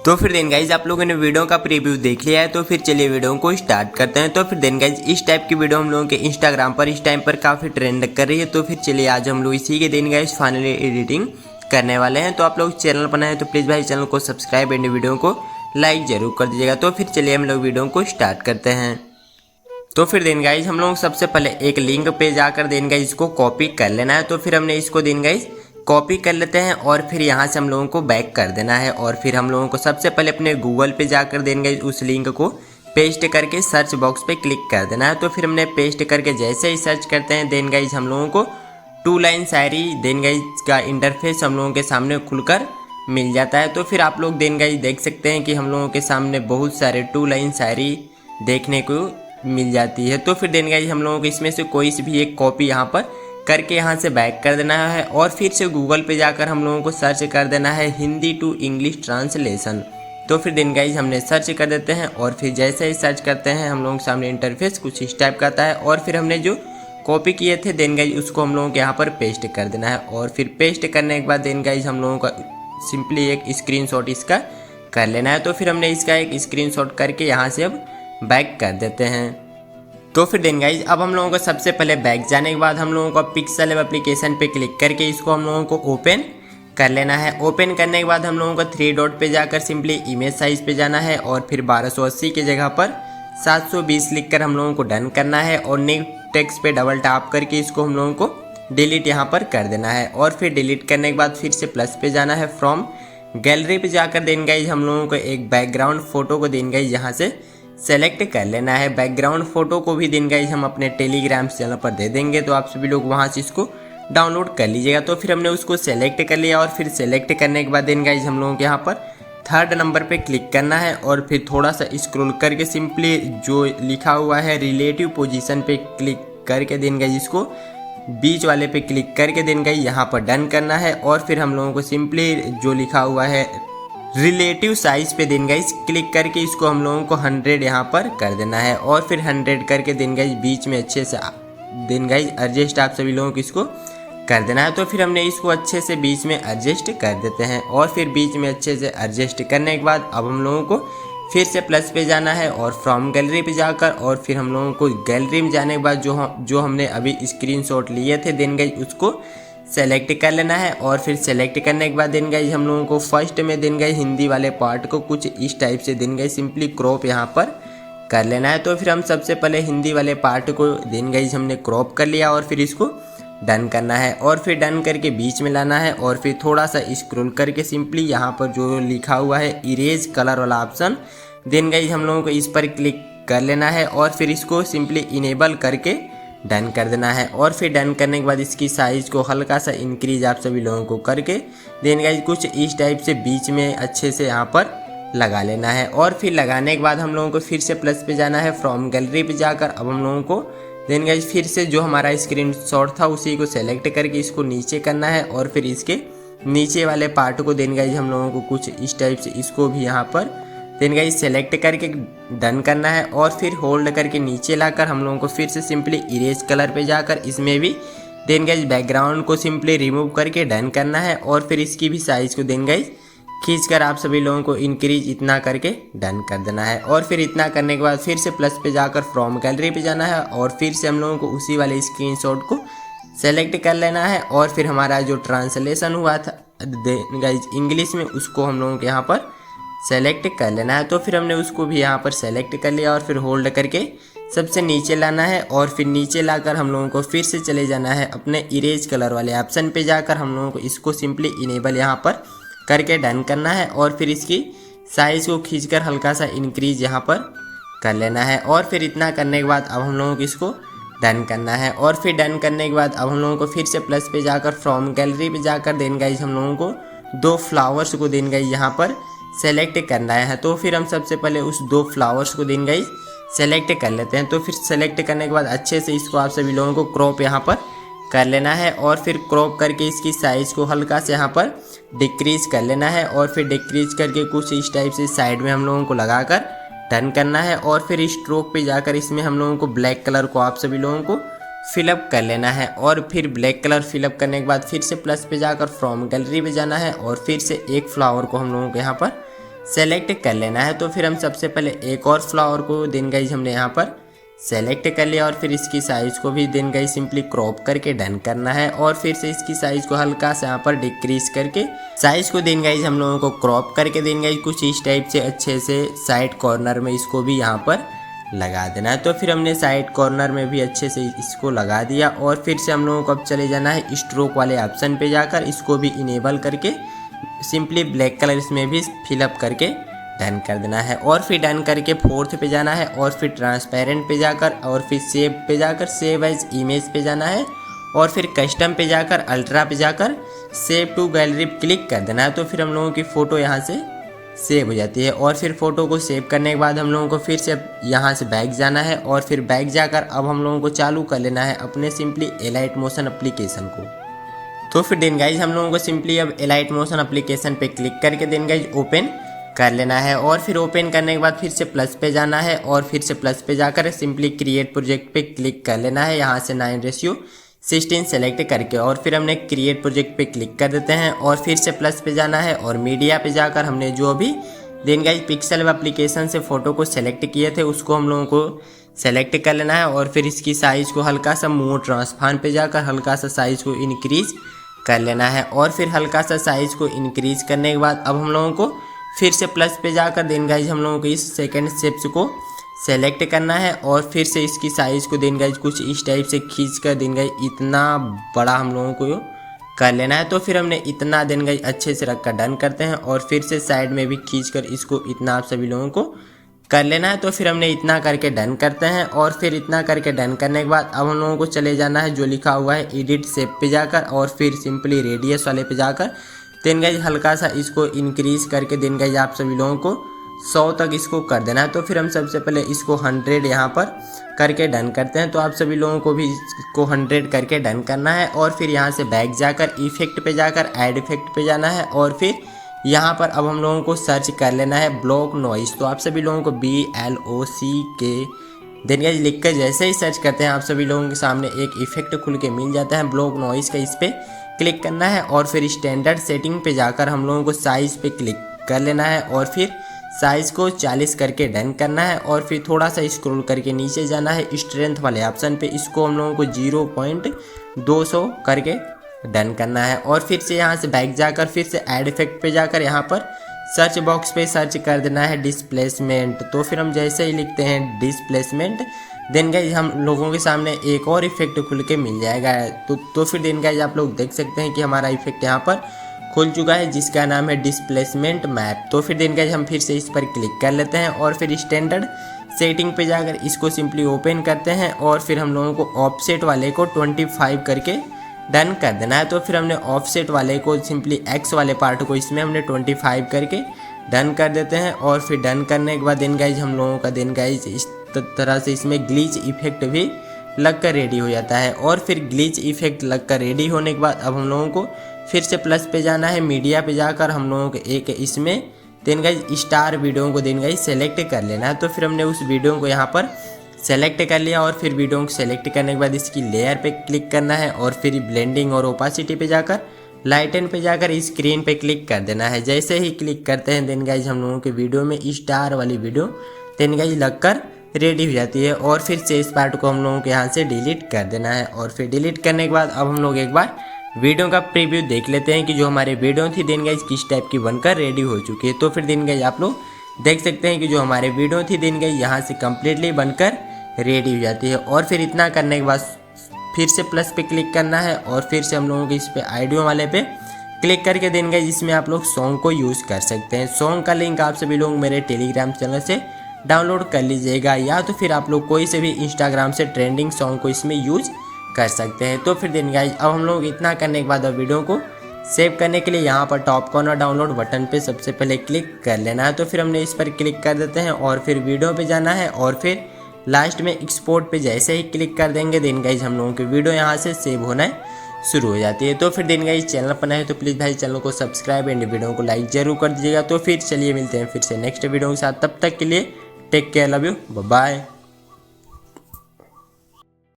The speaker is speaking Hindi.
तो फिर देन गाइज आप लोगों ने वीडियो का प्रीव्यू देख लिया है, तो फिर चलिए वीडियो को स्टार्ट करते हैं। तो फिर देन गाइज इस टाइप की वीडियो हम लोगों के इंस्टाग्राम पर इस टाइम पर काफ़ी ट्रेंड कर रही है। तो फिर चलिए आज हम लोग इसी के दिन गाइज फाइनली एडिटिंग करने वाले हैं। तो आप लोग चैनल पर नए हैं तो प्लीज़ भाई चैनल को सब्सक्राइब एंड वीडियो को लाइक जरूर कर दीजिएगा। तो फिर चलिए हम लोग वीडियो को स्टार्ट करते हैं। तो फिर देन गाइज हम लोग सबसे पहले एक लिंक पे जाकर देन गाइज इसको कॉपी कर लेना है। तो फिर हमने इसको देन गाइज कॉपी कर लेते हैं और फिर यहाँ से हम लोगों को बैक कर देना है। और फिर हम लोगों को सबसे पहले अपने गूगल पे जाकर देन गाइज उस लिंक को पेस्ट करके सर्च बॉक्स पे क्लिक कर देना है। तो फिर हमने पेस्ट करके जैसे ही सर्च करते हैं देन गाइज हम लोगों को 2 लाइन शायरी देन गाइज का इंटरफेस हम लोगों के सामने खुलकर मिल जाता है। तो फिर आप लोग देन गाइज देख सकते हैं कि हम लोगों के सामने बहुत सारे 2 लाइन शायरी देखने को मिल जाती है। तो फिर देन गाइज हम लोगों को इसमें से कोई सी भी एक कॉपी यहाँ पर करके यहाँ से बैक कर देना है और फिर से गूगल पे जाकर हम लोगों को सर्च कर देना है हिंदी टू इंग्लिश ट्रांसलेशन। तो फिर देन गाइज हमने सर्च कर देते हैं और फिर जैसे ही सर्च करते हैं हम लोगों के सामने इंटरफेस कुछ इस टाइप का आता है। और फिर हमने जो कॉपी किए थे देन गाइज उसको हम लोगों को यहाँ पर पेस्ट कर देना है। और फिर पेस्ट करने के बाद देन गाइज हम लोगों का सिंपली एक स्क्रीनशॉट इसका कर लेना है। तो फिर हमने इसका एक स्क्रीनशॉट करके यहाँ से अब बैक कर देते हैं। तो फिर देन गाइज अब हम लोगों को सबसे पहले बैक जाने के बाद हम लोगों को पिक्सेल एप्लीकेशन पे क्लिक करके इसको हम लोगों को ओपन कर लेना है। ओपन करने के बाद हम लोगों को 3 डॉट पे जाकर सिंपली इमेज साइज पे जाना है और फिर 1280 की जगह पर 720 लिख कर हम लोगों को डन करना है। और न्यू टेक्स्ट पे डबल टैप करके इसको हम लोगों को डिलीट यहाँ पर कर देना है। और फिर डिलीट करने के बाद फिर से प्लस पे जाना है, फ्रॉम गैलरी पे जाकर देन गाइज हम लोगों को एक बैकग्राउंड फोटो को देन गाइज यहाँ से सेलेक्ट कर लेना है। बैकग्राउंड फोटो को भी दिन गाइज हम अपने टेलीग्राम चैनल पर दे देंगे, तो आप सभी लोग वहां से इसको डाउनलोड कर लीजिएगा। तो फिर हमने उसको सेलेक्ट कर लिया और फिर सेलेक्ट करने के बाद दिन गाइज हम लोगों के यहाँ पर 3rd नंबर पे क्लिक करना है और फिर थोड़ा सा स्क्रॉल करके सिंपली जो लिखा हुआ है रिलेटिव पोजीशन पे क्लिक करके दिन गाइज इसको बीच वाले पे क्लिक करके दिन गाइज यहाँ पर डन करना है। और फिर हम लोगों को सिंपली जो लिखा हुआ है रिलेटिव साइज पे दिन गाइज क्लिक करके इसको हम लोगों को 100 यहाँ पर कर देना है। और फिर 100 करके दिन गाइज बीच में अच्छे से दिन गाइज एडजस्ट आप सभी लोगों को इसको कर देना है। तो फिर हमने इसको अच्छे से बीच में एडजस्ट कर देते हैं। और फिर बीच में अच्छे से एडजस्ट करने के बाद अब हम लोगों को फिर से प्लस पे जाना है और फ्रॉम गैलरी पे जाकर और फिर हम लोगों को गैलरी में जाने के बाद जो हमने अभी स्क्रीनशॉट लिए थे दिन गाइज उसको सेलेक्ट कर लेना है। और फिर सेलेक्ट करने के बाद दिन गाइज हम लोगों को फर्स्ट में दिन गाइज हिंदी वाले पार्ट को कुछ इस टाइप से दिन गाइज सिंपली क्रॉप यहाँ पर कर लेना है। तो फिर हम सबसे पहले हिंदी वाले पार्ट को दिन गाइज हमने क्रॉप कर लिया और फिर इसको डन करना है। और फिर डन करके बीच में लाना है और फिर थोड़ा सा स्क्रॉल करके सिंपली यहाँ पर जो लिखा हुआ है इरेज कलर वाला ऑप्शन दिन गाइज हम लोगों को इस पर क्लिक कर लेना है और फिर इसको सिंपली इनेबल करके डन कर देना है। और फिर डन करने के बाद इसकी साइज़ को हल्का सा इंक्रीज आप सभी लोगों को करके देन गाइज कुछ इस टाइप से बीच में अच्छे से यहाँ पर लगा लेना है। और फिर लगाने के बाद हम लोगों को फिर से प्लस पे जाना है, फ्रॉम गैलरी पे जाकर अब हम लोगों को देन गाइज फिर से जो हमारा स्क्रीनशॉट था उसी को सेलेक्ट करके इसको नीचे करना है। और फिर इसके नीचे वाले पार्ट को देन गाइज हम लोगों को कुछ इस टाइप से इसको भी यहाँ पर देन गाइज सेलेक्ट करके डन करना है। और फिर होल्ड करके नीचे लाकर हम लोगों को फिर से सिंपली इरेज कलर पे जाकर इसमें भी देन गाइज बैकग्राउंड को सिंपली रिमूव करके डन करना है। और फिर इसकी भी साइज़ को देन गाइज खींचकर आप सभी लोगों को इंक्रीज इतना करके डन कर देना है। और फिर इतना करने के बाद फिर से प्लस पे जाकर फ्रॉम गैलरी पे जाना है और फिर से हम लोगों को उसी वाले स्क्रीनशॉट को सेलेक्ट कर लेना है। और फिर हमारा जो ट्रांसलेशन हुआ था देन गाइज इंग्लिश में उसको हम लोगों के यहाँ पर सेलेक्ट कर लेना है। तो फिर हमने उसको भी यहाँ पर सेलेक्ट कर लिया और फिर होल्ड करके सबसे नीचे लाना है। और फिर नीचे लाकर हम लोगों को फिर से चले जाना है अपने इरेज कलर वाले ऑप्शन पे जाकर हम लोगों को इसको सिंपली इनेबल यहाँ पर करके डन करना है। और फिर इसकी साइज़ को खींचकर हल्का सा इंक्रीज यहाँ पर कर लेना है। और फिर इतना करने के बाद अब हम लोगों को इसको डन करना है। और फिर डन करने के बाद अब हम लोगों को फिर से प्लस पे जाकर फ्रॉम गैलरी पे जाकर देन गाइज हम लोगों को 2 फ्लावर्स को देन गाइज यहाँ पर सेलेक्ट करना है। तो फिर हम सबसे पहले उस 2 फ्लावर्स को दिन गाइज सेलेक्ट कर लेते हैं। तो फिर सेलेक्ट करने के बाद अच्छे से इसको आप सभी लोगों को क्रॉप यहाँ पर कर लेना है। और फिर क्रॉप करके इसकी साइज़ को हल्का से यहाँ पर डिक्रीज कर लेना है। और फिर डिक्रीज करके कुछ इस टाइप से साइड में हम लोगों को लगाकर डन करना है। और फिर स्ट्रोक पे जाकर इसमें हम लोगों को ब्लैक कलर को आप सभी लोगों को फिलअप कर लेना है। और फिर ब्लैक कलर फिलअप करने के बाद फिर से प्लस पे जाकर फ्रॉम गैलरी पे जाना है और फिर से एक फ्लावर को हम लोगों को यहाँ पर सेलेक्ट कर लेना है। तो फिर हम सबसे पहले एक और फ्लावर को देन गाइज हमने यहाँ पर सेलेक्ट कर लिया और फिर इसकी साइज़ को भी देन गाइज सिंपली क्रॉप करके डन करना है और फिर से इसकी साइज़ को हल्का सा यहाँ पर डिक्रीज करके साइज़ को देन गाइज हम लोगों को क्रॉप करके देन गाइज कुछ इस टाइप से अच्छे से साइड कॉर्नर में इसको भी यहाँ पर लगा देना है। तो फिर हमने साइड कॉर्नर में भी अच्छे से इसको लगा दिया और फिर से हम लोगों को अब चले जाना है स्ट्रोक वाले ऑप्शन पे जाकर इसको भी इनेबल करके सिंपली ब्लैक कलर इसमें भी फिलअप करके डन कर देना है और फिर डन करके फोर्थ पे जाना है और फिर ट्रांसपेरेंट पे जाकर और फिर सेव पे जाकर सेव एज इमेज पे जाना है और फिर कस्टम पे जाकर अल्ट्रा पे जाकर सेव टू गैलरी क्लिक कर देना है। तो फिर हम लोगों की फ़ोटो यहाँ से सेव हो जाती है और फिर फ़ोटो को सेव करने के बाद हम लोगों को फिर से यहाँ से बैक जाना है और फिर बैक जाकर अब हम लोगों को चालू कर लेना है अपने सिंपली एलाइट मोशन एप्लीकेशन को। तो फिर देन गाइज हम लोगों को सिंपली अब एलाइट मोशन एप्लीकेशन पे क्लिक करके देन गाइज ओपन कर लेना है और फिर ओपन करने के बाद फिर से प्लस पे जाना है और फिर से प्लस पे जाकर सिंपली क्रिएट प्रोजेक्ट पे क्लिक कर लेना है यहाँ से 9:16 सेलेक्ट करके और फिर हमने क्रिएट प्रोजेक्ट पे क्लिक कर देते हैं और फिर से प्लस पे जाना है और मीडिया पे जाकर हमने जो भी देन गाइज पिक्सल वेब एप्लीकेशन से फ़ोटो को सेलेक्ट किए थे उसको हम लोगों को सेलेक्ट कर लेना है और फिर इसकी साइज़ को हल्का सा मूव ट्रांसफॉर्म पे जाकर हल्का सा साइज़ को इंक्रीज कर लेना है और फिर हल्का सा साइज़ को इंक्रीज करने के बाद अब हम लोगों को फिर से प्लस पे जाकर देन गाइज हम लोगों को इस सेकंड स्टेप्स को सेलेक्ट करना है और फिर से इसकी साइज़ को देन गाइज कुछ इस टाइप से खींच कर देन गाइज इतना बड़ा हम लोगों को कर लेना है। तो फिर हमने इतना देन गाइज अच्छे से रखकर डन करते हैं और फिर से साइड में भी खींच कर इसको इतना आप सभी लोगों को कर लेना है। तो फिर हमने इतना करके डन करते हैं और फिर इतना करके डन करने के बाद अब हम लोगों को चले जाना है जो लिखा हुआ है एडिट शेप पे जाकर और फिर सिंपली रेडियस वाले पे जाकर देन गाइज हल्का सा इसको इंक्रीज करके देन गाइज आप सभी लोगों को 100 तक इसको कर देना है। तो फिर हम सबसे पहले इसको 100 यहाँ पर करके डन करते हैं। तो आप सभी लोगों को भी इसको 100 करके डन करना है और फिर यहाँ से बैक जाकर इफेक्ट पे जाकर ऐड इफेक्ट पे जाना है और फिर यहाँ पर अब हम लोगों को सर्च कर लेना है ब्लॉक नॉइस। तो आप सभी लोगों को BLOCK देन गाइज लिख कर जैसे ही सर्च करते हैं आप सभी लोगों के सामने एक इफेक्ट खुल के मिल जाता है ब्लॉक नॉइस का। इस पर क्लिक करना है और फिर स्टैंडर्ड सेटिंग पे जाकर हम लोगों को साइज़ पे क्लिक कर लेना है और फिर साइज़ को 40 करके डन करना है और फिर थोड़ा सा स्क्रॉल करके नीचे जाना है स्ट्रेंथ वाले ऑप्शन पे इसको हम लोगों को 0.200 करके डन करना है और फिर से यहाँ से बैक जाकर फिर से ऐड इफेक्ट पे जाकर यहाँ पर सर्च बॉक्स पे सर्च कर देना है डिस्प्लेसमेंट। तो फिर हम जैसे ही लिखते हैं डिस्प्लेसमेंट देन गाइज हम लोगों के सामने एक और इफेक्ट खुल के मिल जाएगा। तो फिर देन गाइज आप लोग देख सकते हैं कि हमारा इफेक्ट यहाँ पर खुल चुका है जिसका नाम है डिस्प्लेसमेंट मैप। तो फिर देन गाइज हम फिर से इस पर क्लिक कर लेते हैं और फिर स्टैंडर्ड सेटिंग पे जाकर इसको सिंपली ओपन करते हैं और फिर हम लोगों को ऑफसेट वाले को 25 करके डन कर देना है। तो फिर हमने ऑफसेट वाले को सिंपली एक्स वाले पार्ट को इसमें हमने 25 करके डन कर देते हैं और फिर डन करने के बाद देन गाइज हम लोगों का देन गाइज इस तरह से इसमें ग्लिच इफेक्ट भी लग कर रेडी हो जाता है और फिर ग्लिच इफेक्ट लग कर रेडी होने के बाद अब हम लोगों को फिर से प्लस पे जाना है मीडिया पे जाकर हम लोगों को एक इसमें देन गाइज स्टार वीडियो को देन गाइज सेलेक्ट कर लेना है। तो फिर हमने उस वीडियो को यहाँ पर सेलेक्ट कर लिया और फिर वीडियो को सेलेक्ट करने के बाद इसकी लेयर पे क्लिक करना है और फिर ब्लेंडिंग और ओपासिटी पे जाकर लाइटन पे जाकर स्क्रीन पे क्लिक कर देना है। जैसे ही क्लिक करते हैं देन गाइज हम लोगों के वीडियो में स्टार वाली वीडियो देन गाइज लगकर रेडी हो जाती है और फिर से इस पार्ट को हम लोगों को यहाँ से डिलीट कर देना है और फिर डिलीट करने के बाद अब हम लोग एक बार वीडियो का प्रीव्यू देख लेते हैं कि जो हमारी वीडियो थी देन गाइज किस टाइप की बनकर रेडी हो चुकी है। तो फिर देन गाइज आप लोग देख सकते हैं कि जो हमारे वीडियो थी देन गाइज यहाँ से कम्प्लीटली बनकर रेडी हो जाती है और फिर इतना करने के बाद फिर से प्लस पे क्लिक करना है और फिर से हम लोगों को इस पे ऑडियो वाले पे क्लिक करके देन गाइज जिसमें आप लोग सॉन्ग को यूज़ कर सकते हैं। सॉन्ग का लिंक आप सभी लोग मेरे टेलीग्राम चैनल से डाउनलोड कर लीजिएगा या तो फिर आप लोग कोई से भी इंस्टाग्राम से ट्रेंडिंग सॉन्ग को इसमें यूज कर सकते हैं। तो फिर देन गाइज अब हम लोग इतना करने के बाद अब वीडियो को सेव करने के लिए यहाँ पर टॉप कॉर्नर डाउनलोड बटन पे सबसे पहले क्लिक कर लेना है। तो फिर हमने इस पर क्लिक कर देते हैं और फिर वीडियो पे जाना है और फिर लास्ट में एक्सपोर्ट पे जैसे ही क्लिक कर देंगे देन गाइज हम लोगों की वीडियो यहाँ से सेव होना शुरू हो जाती है। तो फिर देन गाइज चैनल पर नए तो प्लीज़ भाई चैनल को सब्सक्राइब एंड वीडियो को लाइक जरूर कर दीजिएगा। तो फिर चलिए मिलते हैं फिर से नेक्स्ट वीडियो के साथ, तब तक के लिए take care, love you, bye.